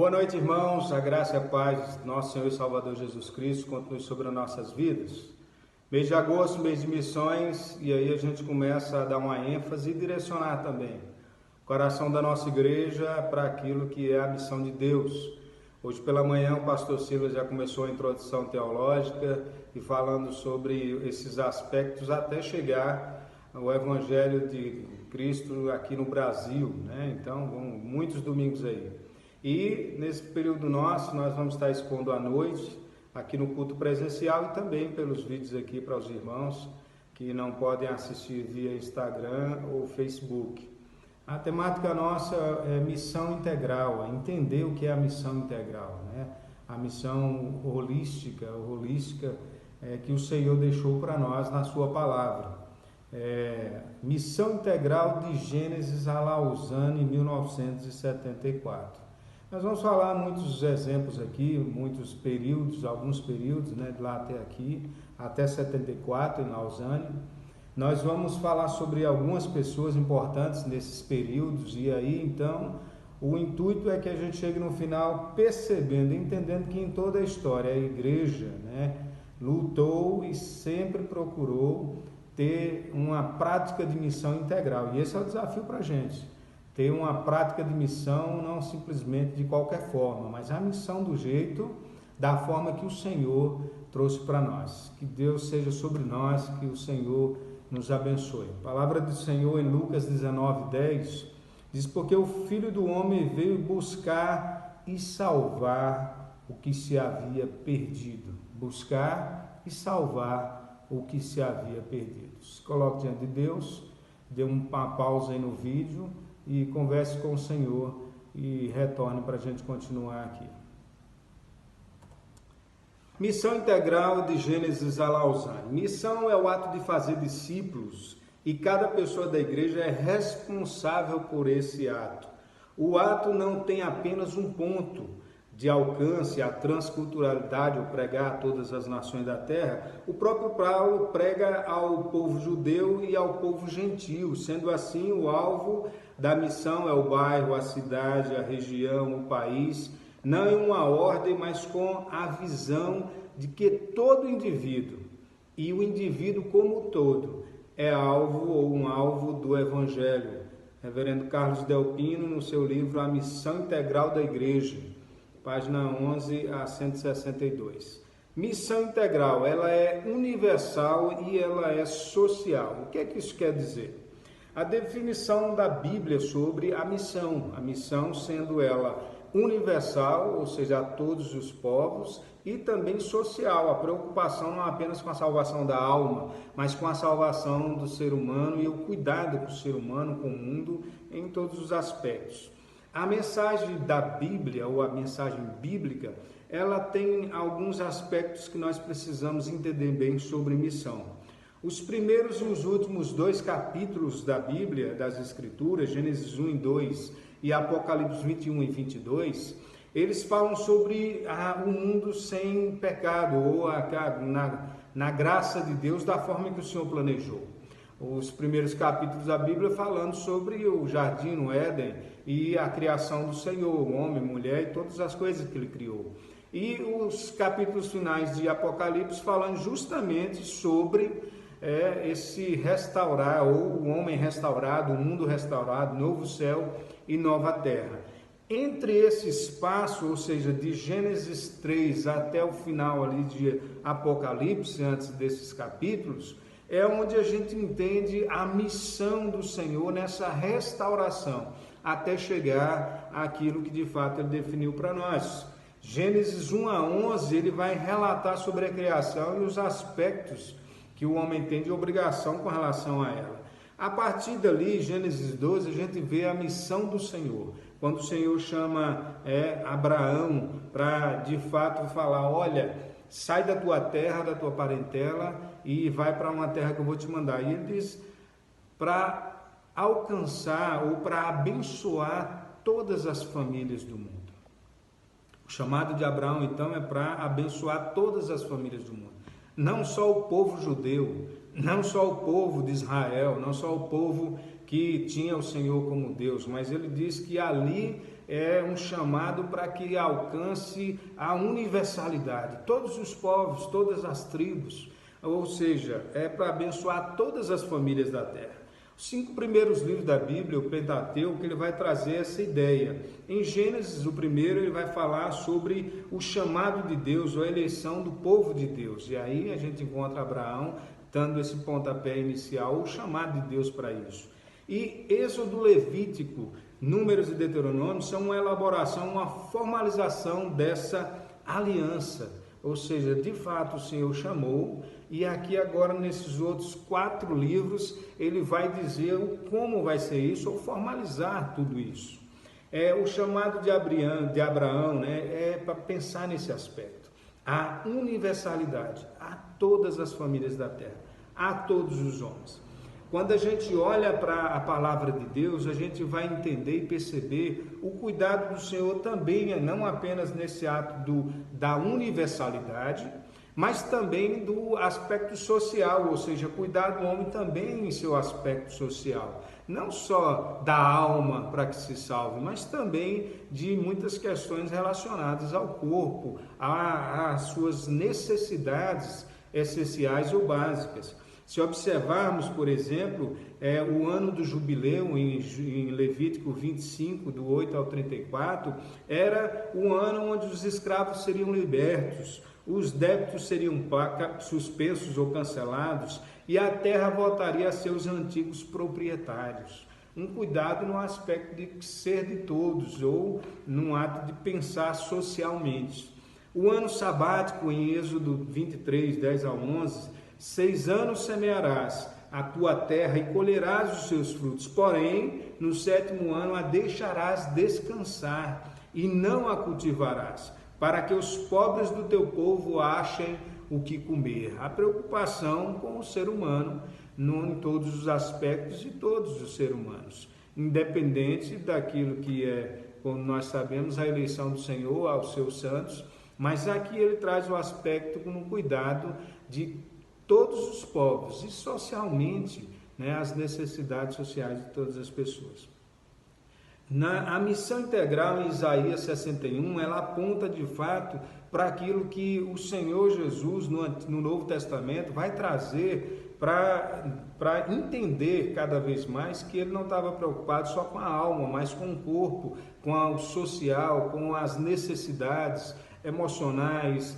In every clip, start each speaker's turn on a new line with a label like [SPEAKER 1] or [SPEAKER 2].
[SPEAKER 1] Boa noite, irmãos. A graça e a paz do nosso Senhor e Salvador Jesus Cristo continue sobre as nossas vidas. Mês de agosto, mês de missões, e aí a gente começa a dar uma ênfase e direcionar também o coração da nossa igreja para aquilo que é a missão de Deus. Hoje pela manhã o pastor Silas já começou a introdução teológica e falando sobre esses aspectos até chegar ao Evangelho de Cristo aqui no Brasil, né? Então, muitos domingos aí. E nesse período nosso, nós vamos estar expondo à noite, aqui no culto presencial e também pelos vídeos aqui para os irmãos que não podem assistir via Instagram ou Facebook. A temática nossa é missão integral, é entender o que é a missão integral, né? A missão holística que o Senhor deixou para nós na sua palavra. Missão integral de Gênesis a Lausanne em 1974. Nós vamos falar muitos exemplos aqui, muitos períodos, alguns períodos, né, de lá até aqui, até 74 em Lausanne. Nós vamos falar sobre algumas pessoas importantes nesses períodos e aí então o intuito é que a gente chegue no final percebendo, entendendo que em toda a história a igreja, né, lutou e sempre procurou ter uma prática de missão integral. E esse é o desafio para a gente. Ter uma prática de missão não simplesmente de qualquer forma, mas a missão do jeito, da forma que o Senhor trouxe para nós. Que Deus seja sobre nós, que o Senhor nos abençoe. A palavra do Senhor em Lucas 19:10 diz: porque o Filho do Homem veio buscar e salvar o que se havia perdido. Buscar e salvar o que se havia perdido. Se coloque diante de Deus, dê uma pausa aí no vídeo e converse com o Senhor e retorne para a gente continuar aqui. Missão integral de Gênesis a Lausanne. Missão é o ato de fazer discípulos e cada pessoa da igreja é responsável por esse ato. O ato não tem apenas um ponto de alcance, a transculturalidade, ou pregar a todas as nações da terra. O próprio Paulo prega ao povo judeu e ao povo gentio, sendo assim o alvo da missão é o bairro, a cidade, a região, o país, não em uma ordem, mas com a visão de que todo indivíduo, e o indivíduo como todo, é alvo ou um alvo do Evangelho. Reverendo Carlos Delpino, no seu livro A Missão Integral da Igreja, página 11 a 162. Missão integral, ela é universal e ela é social. O que é que isso quer dizer? A definição da Bíblia sobre a missão sendo ela universal, ou seja, a todos os povos, e também social, a preocupação não apenas com a salvação da alma, mas com a salvação do ser humano e o cuidado com o ser humano, com o mundo, em todos os aspectos. A mensagem da Bíblia, ou a mensagem bíblica, ela tem alguns aspectos que nós precisamos entender bem sobre missão. Os primeiros e os últimos 2 capítulos da Bíblia, das Escrituras, Gênesis 1 e 2 e Apocalipse 21 e 22, eles falam sobre o mundo sem pecado, ou na graça de Deus, da forma que o Senhor planejou. Os primeiros capítulos da Bíblia falando sobre o jardim, o Éden, e a criação do Senhor, o homem, mulher e todas as coisas que Ele criou. E os capítulos finais de Apocalipse falando justamente sobre esse restaurar, ou o homem restaurado, o mundo restaurado, novo céu e nova terra. Entre esse espaço, ou seja, de Gênesis 3 até o final ali de Apocalipse, antes desses capítulos, é onde a gente entende a missão do Senhor nessa restauração, até chegar àquilo que de fato Ele definiu para nós. Gênesis 1 a 11, ele vai relatar sobre a criação e os aspectos que o homem tem de obrigação com relação a ela. A partir dali, Gênesis 12, a gente vê a missão do Senhor, quando o Senhor chama Abraão para de fato falar: olha, sai da tua terra, da tua parentela e vai para uma terra que eu vou te mandar. E ele diz para alcançar ou para abençoar todas as famílias do mundo. O chamado de Abraão, então, é para abençoar todas as famílias do mundo. Não só o povo judeu, não só o povo de Israel, não só o povo que que tinha o Senhor como Deus, mas ele diz que ali é um chamado para que alcance a universalidade, todos os povos, todas as tribos, ou seja, é para abençoar todas as famílias da terra. Os 5 primeiros livros da Bíblia, o Pentateuco, ele vai trazer essa ideia. Em Gênesis, o primeiro, ele vai falar sobre o chamado de Deus, ou a eleição do povo de Deus. E aí a gente encontra Abraão dando esse pontapé inicial, o chamado de Deus para isso. E Êxodo, Levítico, Números e Deuteronômio são uma elaboração, uma formalização dessa aliança. Ou seja, de fato o Senhor chamou, e aqui agora nesses outros 4 livros ele vai dizer como vai ser isso, ou formalizar tudo isso. O chamado de Abraão, né, é para pensar nesse aspecto. A universalidade a todas as famílias da terra, a todos os homens. Quando a gente olha para a palavra de Deus, a gente vai entender e perceber o cuidado do Senhor também, não apenas nesse ato da universalidade, mas também do aspecto social, ou seja, cuidar do homem também em seu aspecto social. Não só da alma para que se salve, mas também de muitas questões relacionadas ao corpo, às suas necessidades essenciais ou básicas. Se observarmos, por exemplo, o ano do jubileu em Levítico 25, do 8 ao 34, era o ano onde os escravos seriam libertos, os débitos seriam suspensos ou cancelados e a terra voltaria a seus antigos proprietários. Um cuidado no aspecto de ser de todos ou num ato de pensar socialmente. O ano sabático em Êxodo 23, 10 a 11, 6 anos semearás a tua terra e colherás os seus frutos, porém, no 7º ano a deixarás descansar e não a cultivarás, para que os pobres do teu povo achem o que comer. A preocupação com o ser humano, em todos os aspectos de todos os seres humanos, independente daquilo que é, como nós sabemos, a eleição do Senhor aos seus santos, mas aqui ele traz o aspecto com o cuidado de todos os povos e socialmente, né, as necessidades sociais de todas as pessoas. A missão integral em Isaías 61, ela aponta de fato para aquilo que o Senhor Jesus no Novo Testamento vai trazer para entender cada vez mais que ele não estava preocupado só com a alma, mas com o corpo, com o social, com as necessidades emocionais,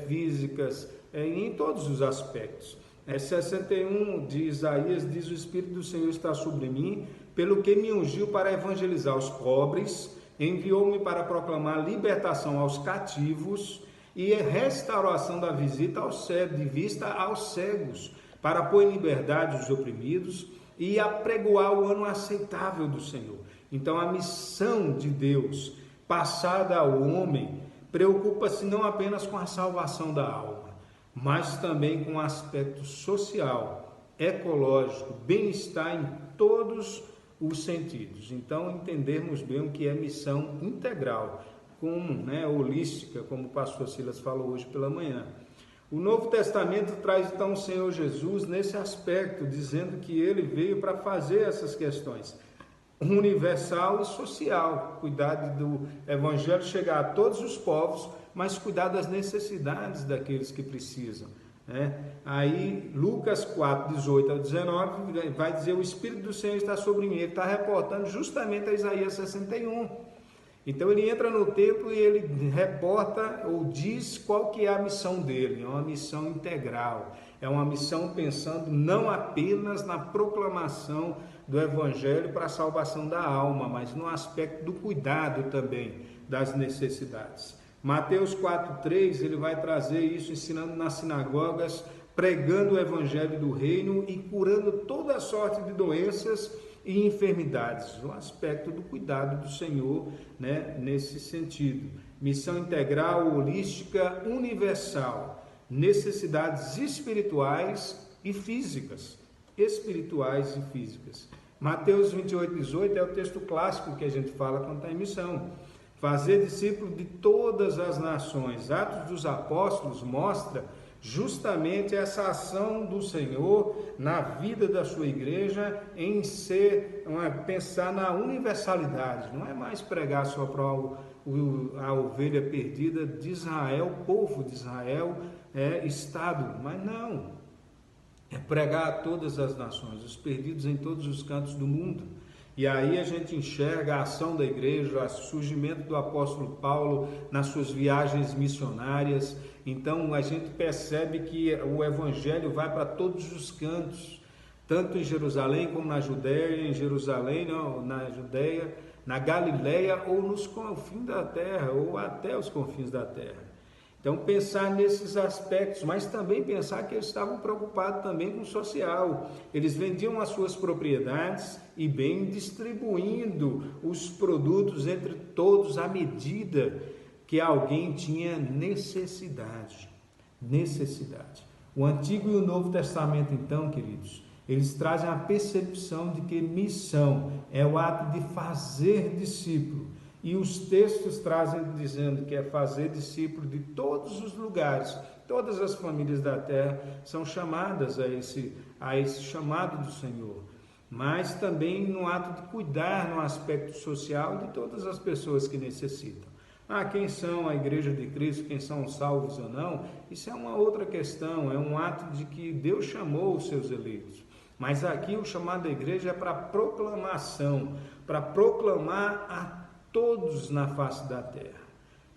[SPEAKER 1] físicas, em todos os aspectos. 61 de Isaías diz: o Espírito do Senhor está sobre mim, pelo que me ungiu para evangelizar os pobres, enviou-me para proclamar libertação aos cativos e restauração da vista aos cegos, para pôr em liberdade os oprimidos e apregoar o ano aceitável do Senhor. Então a missão de Deus passada ao homem preocupa-se não apenas com a salvação da alma, mas também com o aspecto social, ecológico, bem-estar em todos os sentidos. Então, entendermos bem o que é missão integral, holística, como o pastor Silas falou hoje pela manhã. O Novo Testamento traz então o Senhor Jesus nesse aspecto, dizendo que ele veio para fazer essas questões universal e social, cuidar do evangelho chegar a todos os povos, mas cuidar das necessidades daqueles que precisam, né? Aí Lucas 4, 18 a 19 vai dizer: o Espírito do Senhor está sobre mim. Ele está reportando justamente a Isaías 61. Então ele entra no templo e ele reporta ou diz qual que é a missão dele. É uma missão integral, é uma missão pensando não apenas na proclamação do Evangelho para a salvação da alma, mas no aspecto do cuidado também das necessidades. Mateus 4,3, ele vai trazer isso ensinando nas sinagogas, pregando o Evangelho do Reino e curando toda sorte de doenças e enfermidades. O aspecto do cuidado do Senhor, né, nesse sentido. Missão integral, holística, universal. Necessidades espirituais e físicas. Espirituais e físicas. Mateus 28,18 é o texto clássico que a gente fala quando está em missão. Fazer discípulos de todas as nações. Atos dos Apóstolos mostra justamente essa ação do Senhor na vida da sua igreja em pensar na universalidade. Não é mais pregar só para a ovelha perdida de Israel, povo de Israel, Estado, mas não. É pregar a todas as nações, os perdidos em todos os cantos do mundo. E aí a gente enxerga a ação da igreja, o surgimento do apóstolo Paulo nas suas viagens missionárias. Então a gente percebe que o evangelho vai para todos os cantos, tanto em Jerusalém como na Judéia, na Judéia, na Galileia ou nos confins da terra, ou até os confins da terra. Então pensar nesses aspectos, mas também pensar que eles estavam preocupados também com o social. Eles vendiam as suas propriedades e bem distribuindo os produtos entre todos à medida que alguém tinha necessidade. O Antigo e o Novo Testamento, então, queridos, eles trazem a percepção de que missão é o ato de fazer discípulo. E os textos trazem dizendo que é fazer discípulo de todos os lugares, todas as famílias da terra são chamadas a esse chamado do Senhor, mas também no ato de cuidar no aspecto social de todas as pessoas que necessitam. Quem são a igreja de Cristo, quem são os salvos ou não, isso é uma outra questão, é um ato de que Deus chamou os seus eleitos. Mas aqui o chamado da igreja é para proclamação, para proclamar a todos na face da terra,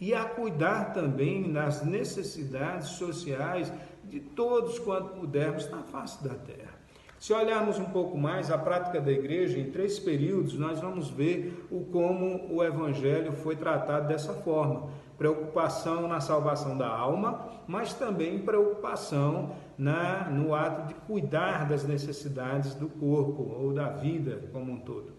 [SPEAKER 1] e a cuidar também das necessidades sociais de todos quanto pudermos na face da terra. Se olharmos um pouco mais a prática da igreja em 3 períodos, nós vamos ver como o evangelho foi tratado dessa forma: preocupação na salvação da alma, mas também preocupação no ato de cuidar das necessidades do corpo ou da vida como um todo.